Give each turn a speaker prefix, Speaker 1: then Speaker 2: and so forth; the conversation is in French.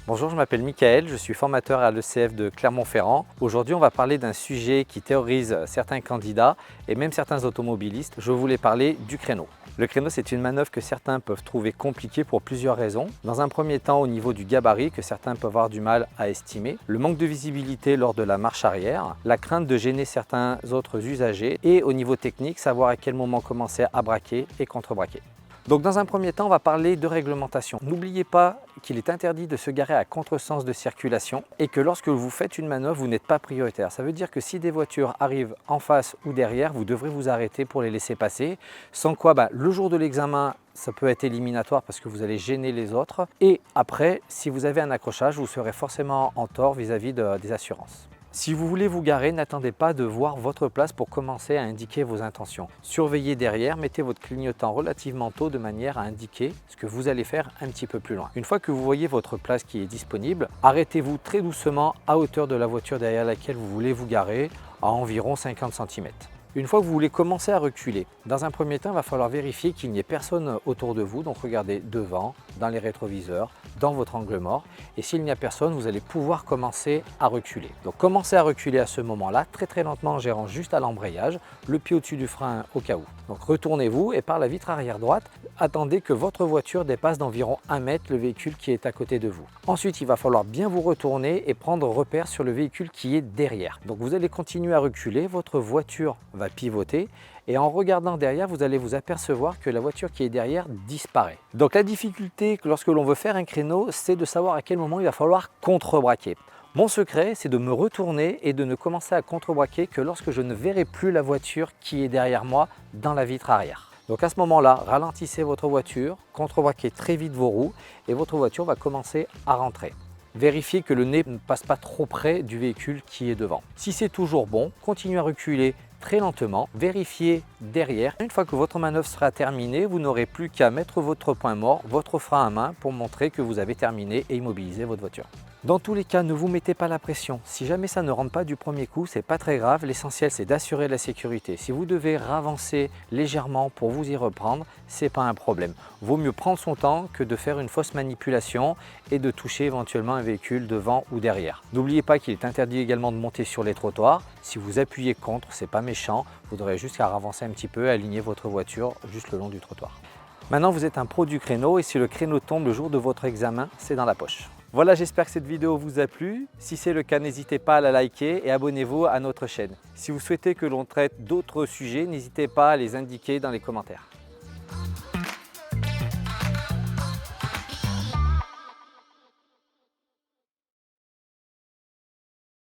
Speaker 1: Bonjour, je m'appelle Mickaël, je suis formateur à l'ECF de Clermont-Ferrand. Aujourd'hui, on va parler d'un sujet qui terrorise certains candidats et même certains automobilistes. Je voulais parler du créneau. Le créneau, c'est une manœuvre que certains peuvent trouver compliquée pour plusieurs raisons. Dans un premier temps, au niveau du gabarit, que certains peuvent avoir du mal à estimer, le manque de visibilité lors de la marche arrière, la crainte de gêner certains autres usagers et au niveau technique, savoir à quel moment commencer à braquer et contre-braquer. Donc dans un premier temps, on va parler de réglementation. N'oubliez pas qu'il est interdit de se garer à contresens de circulation et que lorsque vous faites une manœuvre, vous n'êtes pas prioritaire. Ça veut dire que si des voitures arrivent en face ou derrière, vous devrez vous arrêter pour les laisser passer. Sans quoi, le jour de l'examen, ça peut être éliminatoire parce que vous allez gêner les autres. Et après, si vous avez un accrochage, vous serez forcément en tort vis-à-vis des assurances. Si vous voulez vous garer, n'attendez pas de voir votre place pour commencer à indiquer vos intentions. Surveillez derrière, mettez votre clignotant relativement tôt de manière à indiquer ce que vous allez faire un petit peu plus loin. Une fois que vous voyez votre place qui est disponible, arrêtez-vous très doucement à hauteur de la voiture derrière laquelle vous voulez vous garer, à environ 50 cm. Une fois que vous voulez commencer à reculer, dans un premier temps, il va falloir vérifier qu'il n'y ait personne autour de vous. Donc regardez devant, dans les rétroviseurs, dans votre angle mort. Et s'il n'y a personne, vous allez pouvoir commencer à reculer. Donc commencez à reculer à ce moment-là, très lentement en gérant juste à l'embrayage, le pied au-dessus du frein au cas où. Donc retournez-vous et par la vitre arrière droite, attendez que votre voiture dépasse d'environ 1 mètre le véhicule qui est à côté de vous. Ensuite, il va falloir bien vous retourner et prendre repère sur le véhicule qui est derrière. Donc vous allez continuer à reculer, votre voiture va pivoter et en regardant derrière, vous allez vous apercevoir que la voiture qui est derrière disparaît. Donc la difficulté lorsque l'on veut faire un créneau, c'est de savoir à quel moment il va falloir contre-braquer. Mon secret, c'est de me retourner et de ne commencer à contre-braquer que lorsque je ne verrai plus la voiture qui est derrière moi dans la vitre arrière. Donc à ce moment-là, ralentissez votre voiture, contre-braquez très vite vos roues et votre voiture va commencer à rentrer. Vérifiez que le nez ne passe pas trop près du véhicule qui est devant. Si c'est toujours bon, continuez à reculer très lentement, vérifiez derrière. Une fois que votre manœuvre sera terminée, vous n'aurez plus qu'à mettre votre point mort, votre frein à main pour montrer que vous avez terminé et immobilisé votre voiture. Dans tous les cas, ne vous mettez pas la pression. Si jamais ça ne rentre pas du premier coup, c'est pas très grave. L'essentiel, c'est d'assurer la sécurité. Si vous devez ravancer légèrement pour vous y reprendre, c'est pas un problème. Vaut mieux prendre son temps que de faire une fausse manipulation et de toucher éventuellement un véhicule devant ou derrière. N'oubliez pas qu'il est interdit également de monter sur les trottoirs. Si vous appuyez contre, c'est pas méchant. Vous devrez juste qu'à avancer un petit peu, aligner votre voiture juste le long du trottoir. Maintenant, vous êtes un pro du créneau et si le créneau tombe le jour de votre examen, c'est dans la poche. Voilà, j'espère que cette vidéo vous a plu. Si c'est le cas, n'hésitez pas à la liker et abonnez-vous à notre chaîne. Si vous souhaitez que l'on traite d'autres sujets, n'hésitez pas à les indiquer dans les commentaires.